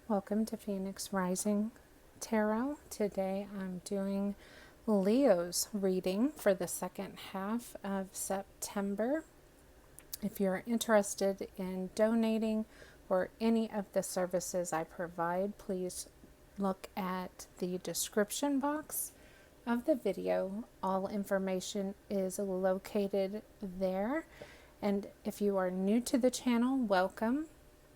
Welcome to Phoenix Rising Tarot. Today I'm doing Leo's reading for the second half of September. If you're interested in donating or any of the services I provide, please look at the description box of the video. All information is located there. And if you are new to the channel, welcome.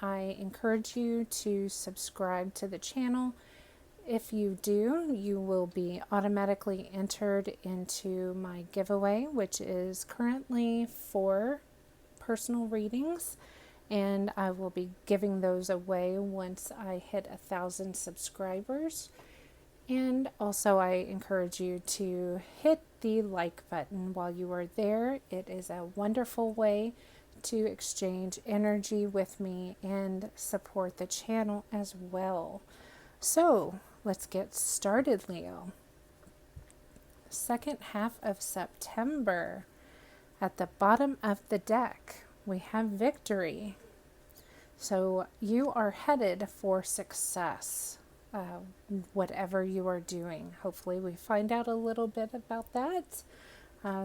I encourage you to subscribe to the channel. If you do, you will be automatically entered into my giveaway, which is currently 4 personal readings, and I will be giving those away once I hit 1,000 subscribers. And also I encourage you to hit the like button while you are there. It is a wonderful way to exchange energy with me and support the channel as well. So let's get started, Leo. Second half of September. At the bottom of the deck, we have victory. So you are headed for success, whatever you are doing. Hopefully we find out a little bit about that.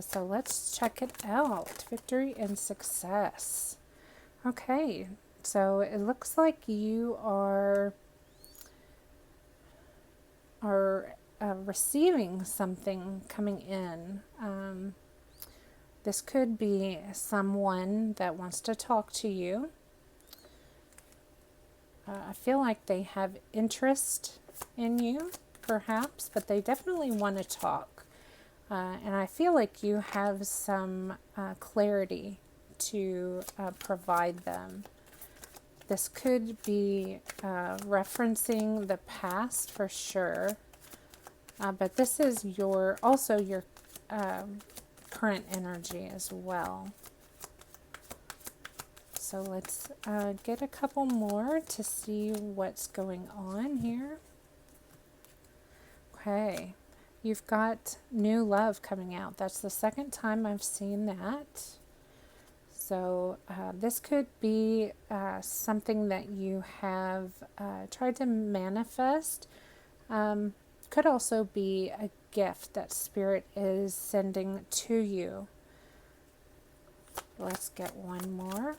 So let's check it out. Victory and success. Okay, so it looks like you are receiving something coming in. This could be someone that wants to talk to you. I feel like they have interest in you, perhaps, but they definitely want to talk. And I feel like you have some clarity to provide them. This could be referencing the past for sure, but this is also your current energy as well. So let's get a couple more to see what's going on here. Okay. You've got new love coming out. That's the second time I've seen that. So this could be something that you have tried to manifest. Could also be a gift that Spirit is sending to you. Let's get one more.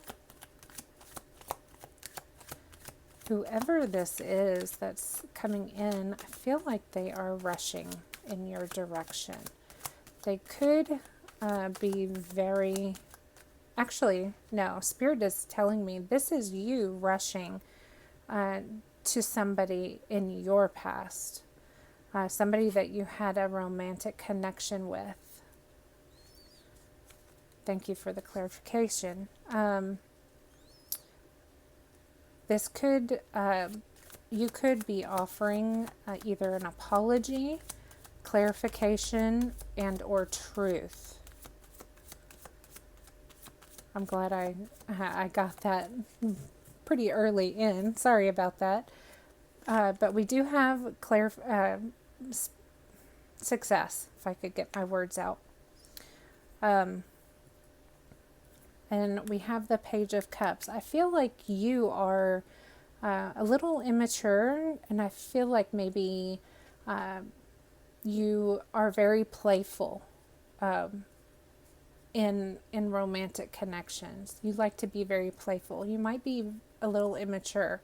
Whoever this is that's coming in, I feel like they are rushing in your direction. They could be very... Actually, no, Spirit is telling me this is you rushing to somebody in your past. Somebody that you had a romantic connection with. Thank you for the clarification. This could... you could be offering either an apology, clarification, and or truth. I'm glad I got that pretty early in. Sorry about that. But we do have success, if I could get my words out. And we have the Page of Cups. I feel like you are a little immature, and I feel like maybe you are very playful in romantic connections. You like to be very playful. You might be a little immature,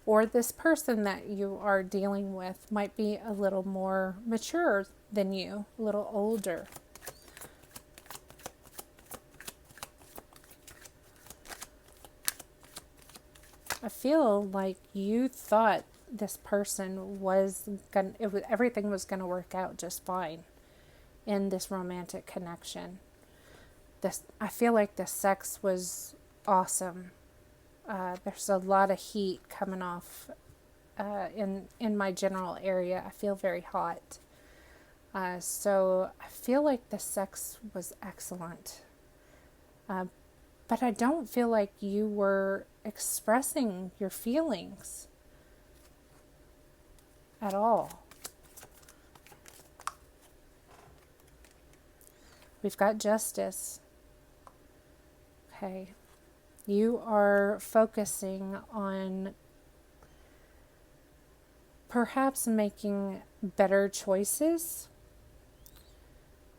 or this person that you are dealing with might be a little more mature than you, a little older. I feel like you thought this person was everything was gonna work out just fine in this romantic connection. I feel like the sex was awesome. There's a lot of heat coming off in my general area. I feel very hot. So I feel like the sex was excellent. But I don't feel like you were expressing your feelings at all. We've got Justice. Okay. You are focusing on perhaps making better choices.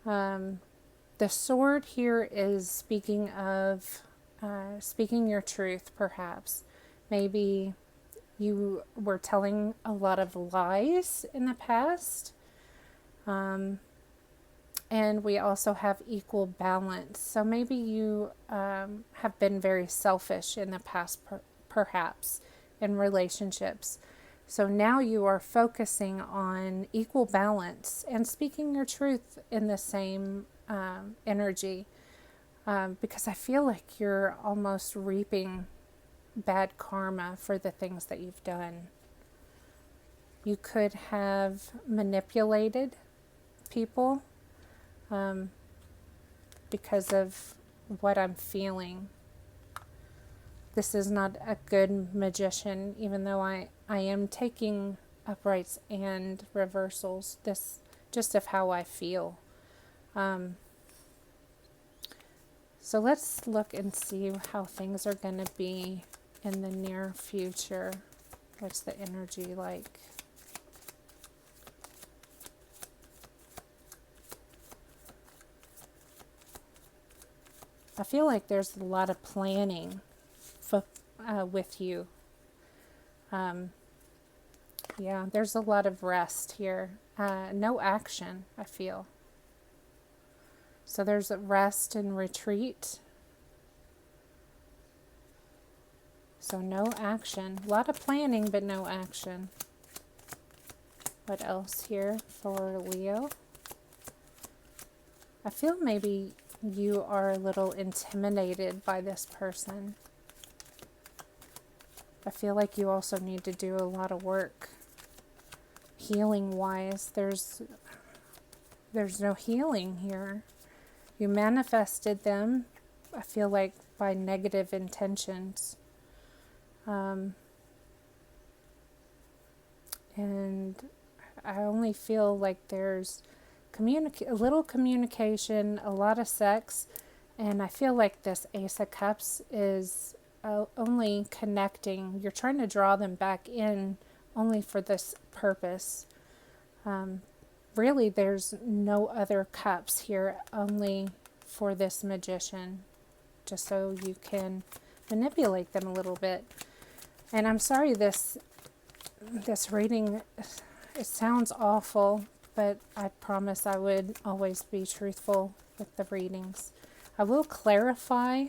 The sword here is speaking of speaking your truth, perhaps. Maybe you were telling a lot of lies in the past. And we also have equal balance. So maybe you have been very selfish in the past, perhaps, in relationships. So now you are focusing on equal balance and speaking your truth in the same energy. Because I feel like you're almost reaping bad karma for the things that you've done. You could have manipulated people because of what I'm feeling. This is not a good magician, even though I am taking uprights and reversals. This just of how I feel. So let's look and see how things are going to be in the near future. What's the energy like? I feel like there's a lot of planning with you. Yeah, there's a lot of rest here. No action, I feel. So there's a rest and retreat. So no action. A lot of planning, but no action. What else here for Leo? I feel maybe you are a little intimidated by this person. I feel like you also need to do a lot of work. Healing wise, there's no healing here. You manifested them, I feel like, by negative intentions. And I only feel like there's a little communication, a lot of sex, and I feel like this Ace of Cups is only connecting. You're trying to draw them back in only for this purpose. Really, there's no other cups here, only for this magician, just so you can manipulate them a little bit. And I'm sorry, this reading, it sounds awful, but I promise I would always be truthful with the readings. I will clarify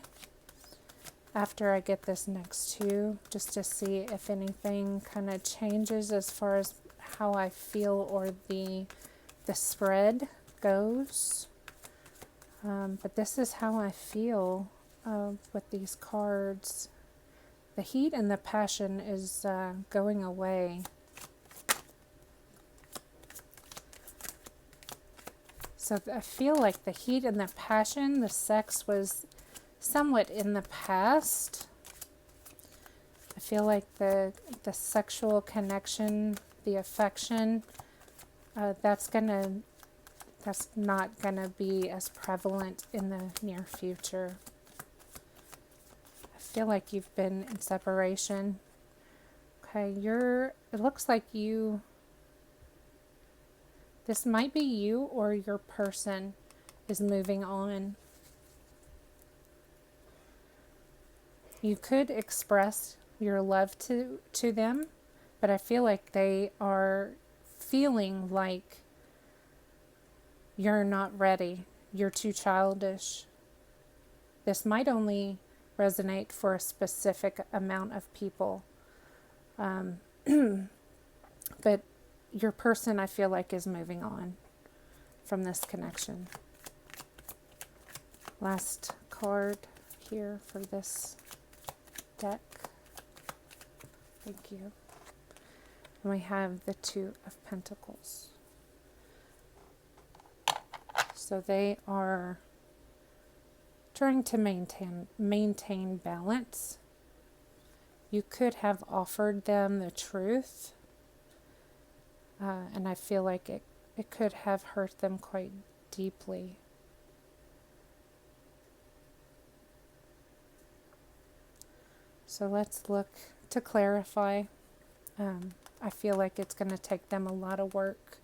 after I get this next two, just to see if anything kind of changes as far as how I feel or the spread goes. But this is how I feel with these cards. The heat and the passion is going away. So I feel like the heat and the passion, the sex was somewhat in the past. I feel like the sexual connection, the affection, that's not gonna be as prevalent in the near future. I feel like you've been in separation. Okay, it looks like this might be you or your person is moving on. You could express your love to them, but I feel like they are feeling like you're not ready. You're too childish. This might only resonate for a specific amount of people. But your person, I feel like, is moving on from this connection. Last card here for this deck. Thank you. And we have the Two of Pentacles. So they are trying to maintain balance. You could have offered them the truth, and I feel like it could have hurt them quite deeply. So let's look to clarify. I feel like it's going to take them a lot of work.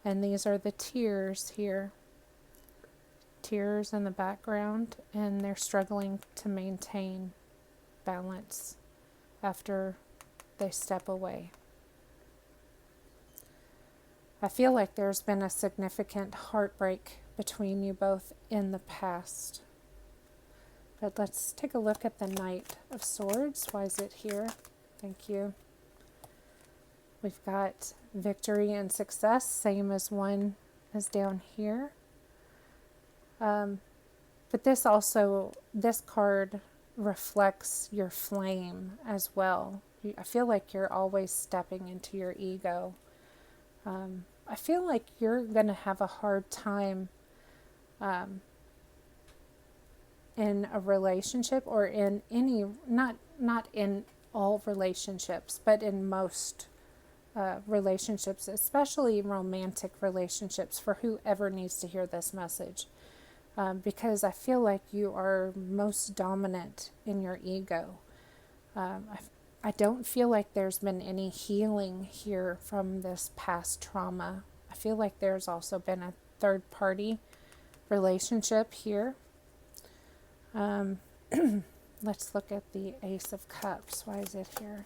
And these are the tears here. Tears in the background, and they're struggling to maintain balance after they step away. I feel like there's been a significant heartbreak between you both in the past. But let's take a look at the Knight of Swords. Why is it here? Thank you. We've got victory and success, same as one is down here. But this card reflects your flame as well. I feel like you're always stepping into your ego. I feel like you're going to have a hard time in a relationship, or in any, not in all relationships, but in most relationships, especially romantic relationships, for whoever needs to hear this message. Because I feel like you are most dominant in your ego. I don't feel like there's been any healing here from this past trauma. I feel like there's also been a third party relationship here. Let's look at the Ace of Cups. Why is it here?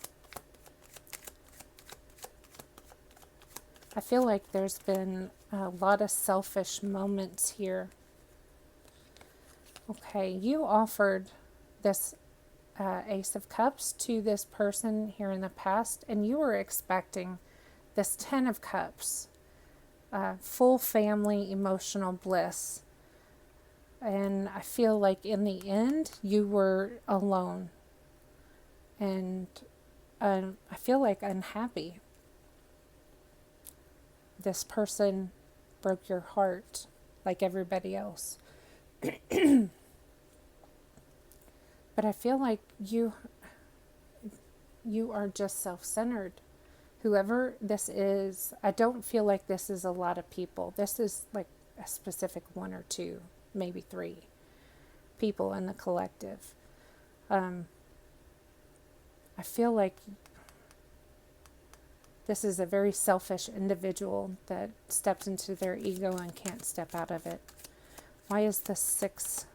I feel like there's been a lot of selfish moments here. Okay, you offered this Ace of Cups to this person here in the past, and you were expecting this 10 of Cups, full family emotional bliss. And I feel like in the end, you were alone. And I feel like unhappy. This person broke your heart like everybody else. But I feel like you are just self-centered. Whoever this is, I don't feel like this is a lot of people. This is like a specific one or two, maybe three people in the collective. I feel like this is a very selfish individual that steps into their ego and can't step out of it. Why is the 6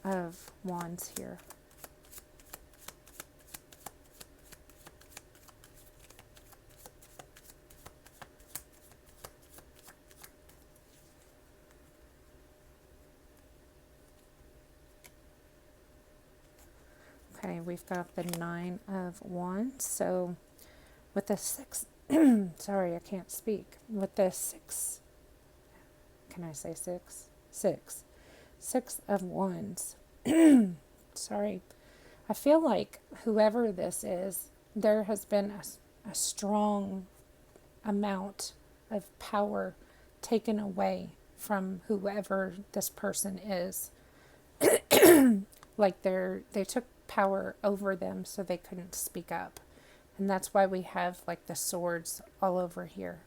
of Wands here? Okay, we've got the 9 of Wands. So with the 6, sorry, I can't speak. With the 6, can I say 6? 6 of Wands. Sorry. I feel like whoever this is, there has been a strong amount of power taken away from whoever this person is. Like they took power over them so they couldn't speak up. And that's why we have like the swords all over here.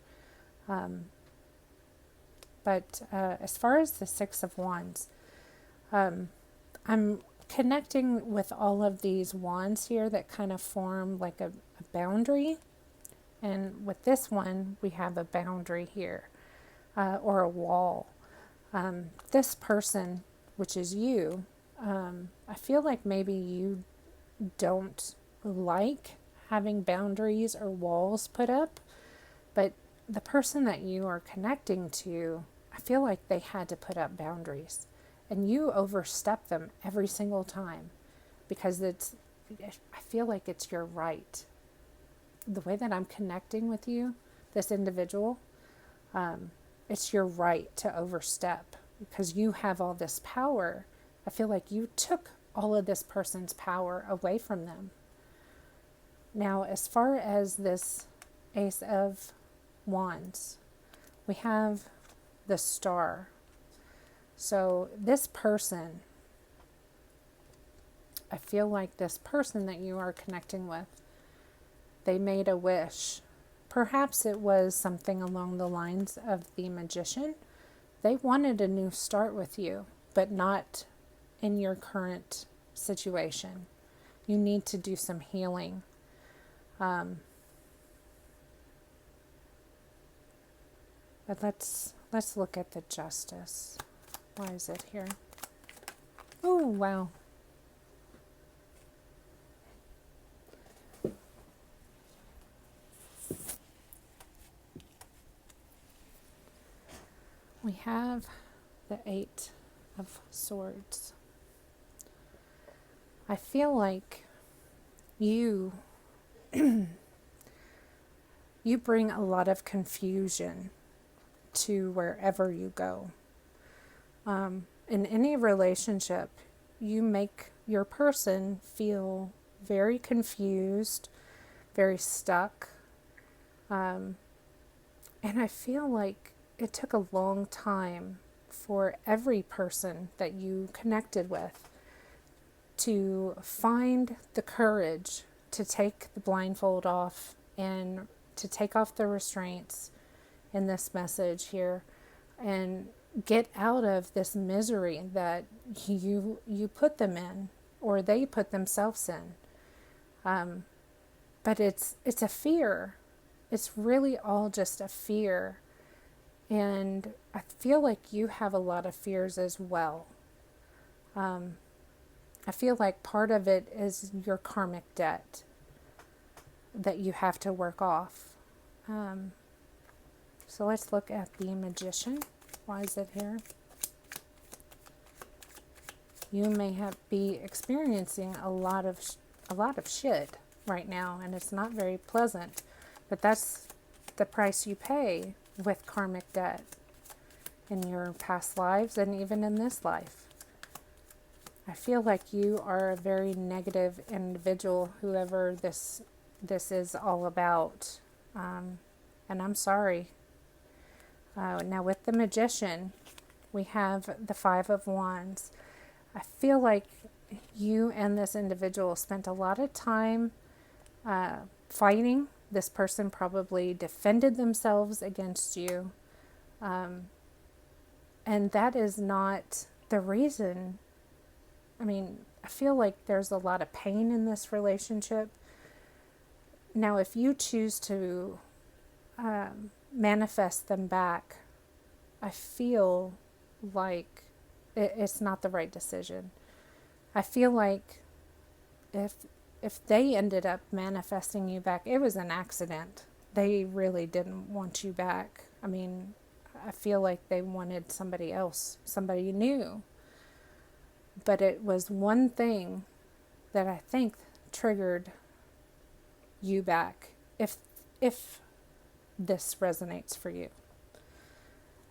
But as far as the 6 of Wands, I'm connecting with all of these wands here that kind of form like a boundary. And with this one, we have a boundary here, or a wall. This person, which is you, I feel like maybe you don't like having boundaries or walls put up, but the person that you are connecting to, I feel like they had to put up boundaries, and you overstep them every single time because I feel like it's your right. The way that I'm connecting with you, this individual, it's your right to overstep because you have all this power. I feel like you took all of this person's power away from them. Now, as far as this Ace of Wands, we have the Star. So this person, I feel like this person that you are connecting with, they made a wish. Perhaps it was something along the lines of the Magician. They wanted a new start with you, but not in your current situation. You need to do some healing. But let's look at the Justice. Why is it here? Oh, wow. We have the Eight of Swords. I feel like you you bring a lot of confusion to wherever you go. In any relationship, you make your person feel very confused, very stuck. And I feel like it took a long time for every person that you connected with to find the courage to take the blindfold off and to take off the restraints in this message here and get out of this misery that you put them in, or they put themselves in. But it's a fear. It's really all just a fear. And I feel like you have a lot of fears as well. I feel like part of it is your karmic debt that you have to work off. So let's look at the Magician. Why is it here? You may be experiencing a lot of shit right now, and it's not very pleasant. But that's the price you pay with karmic debt in your past lives and even in this life. I feel like you are a very negative individual, whoever this is all about. And I'm sorry. Now with the Magician, we have the Five of Wands. I feel like you and this individual spent a lot of time fighting. This person probably defended themselves against you. And that is not the reason. I mean, I feel like there's a lot of pain in this relationship. Now, if you choose to manifest them back, I feel like it's not the right decision. I feel like if they ended up manifesting you back, it was an accident. They really didn't want you back. I mean, I feel like they wanted somebody else, somebody new. But it was one thing that I think triggered you back, if this resonates for you.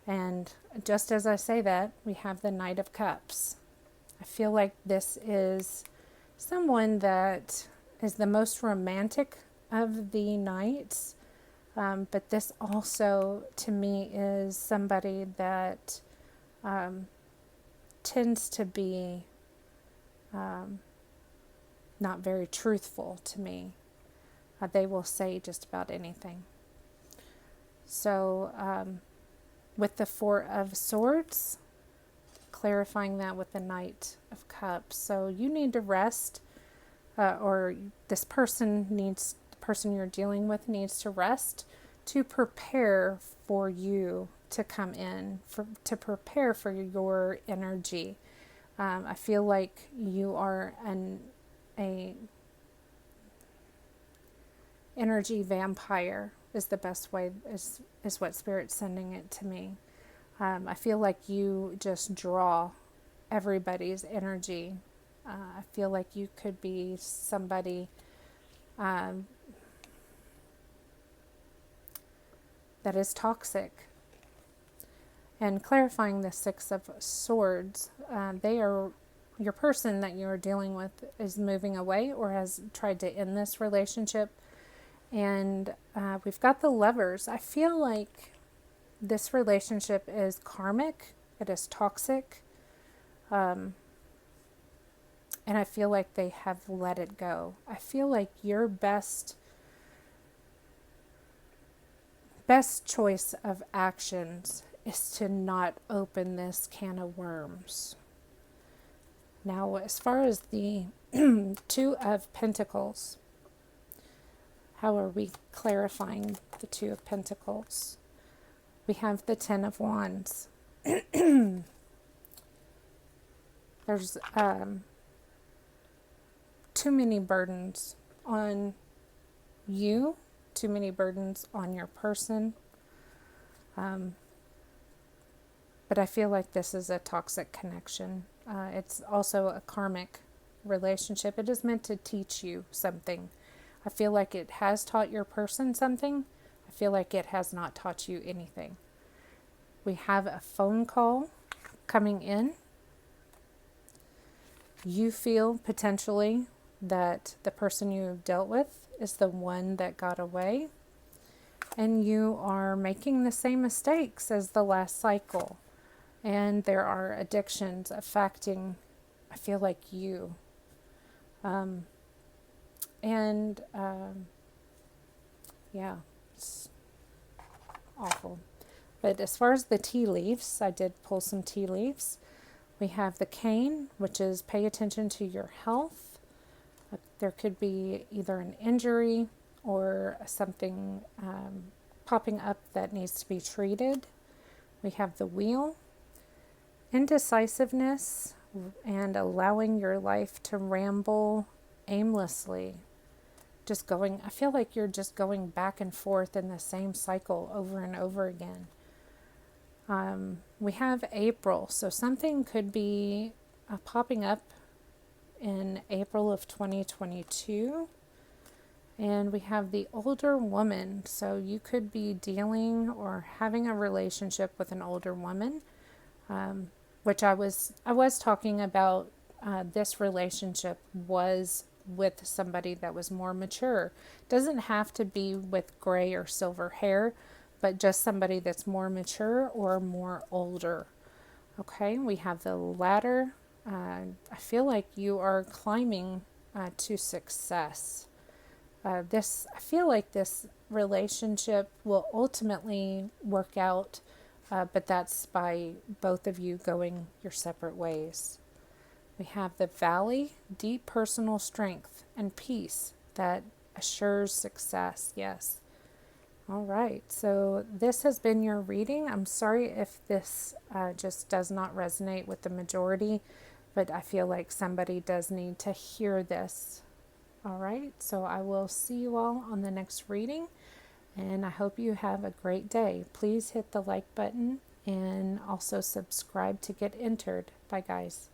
And just as I say that, we have the Knight of Cups. I feel like this is someone that is the most romantic of the knights, but this also, to me, is somebody that tends to be not very truthful to me. They will say just about anything. So with the Four of Swords, clarifying that with the Knight of Cups. So you need to rest, or this person needs, the person you're dealing with needs to rest to prepare for you to come in, to prepare for your energy. I feel like you are a energy vampire is the best way, is what Spirit's sending it to me. I feel like you just draw everybody's energy. I feel like you could be somebody that is toxic. And clarifying the Six of Swords, they are, your person that you're dealing with is moving away or has tried to end this relationship. And we've got the Lovers. I feel like this relationship is karmic. It is toxic. And I feel like they have let it go. I feel like your best choice of actions is to not open this can of worms. Now, as far as the Two of Pentacles, how are we clarifying the Two of Pentacles? We have the Ten of Wands. There's too many burdens on you, too many burdens on your person. But I feel like this is a toxic connection. It's also a karmic relationship. It is meant to teach you something. I feel like it has taught your person something. I feel like it has not taught you anything. We have a phone call coming in. You feel potentially that the person you've dealt with is the one that got away, and you are making the same mistakes as the last cycle. And there are addictions affecting, I feel like, you. Yeah, it's awful. But as far as the tea leaves, I did pull some tea leaves. We have the cane, which is pay attention to your health. There could be either an injury or something popping up that needs to be treated. We have the wheel, indecisiveness, and allowing your life to ramble aimlessly. I feel like you're just going back and forth in the same cycle over and over again. We have April, so something could be popping up in April of 2022. And we have the older woman, so you could be dealing or having a relationship with an older woman, which I was talking about. This relationship was with somebody that was more mature. Doesn't have to be with gray or silver hair, but just somebody that's more mature or more older. Okay, we have the ladder. I feel like you are climbing to success. I feel like this relationship will ultimately work out, but that's by both of you going your separate ways. We have the valley, deep personal strength and peace that assures success. Yes. All right. So this has been your reading. I'm sorry if this just does not resonate with the majority, but I feel like somebody does need to hear this. All right. So I will see you all on the next reading, and I hope you have a great day. Please hit the like button and also subscribe to get entered. Bye, guys.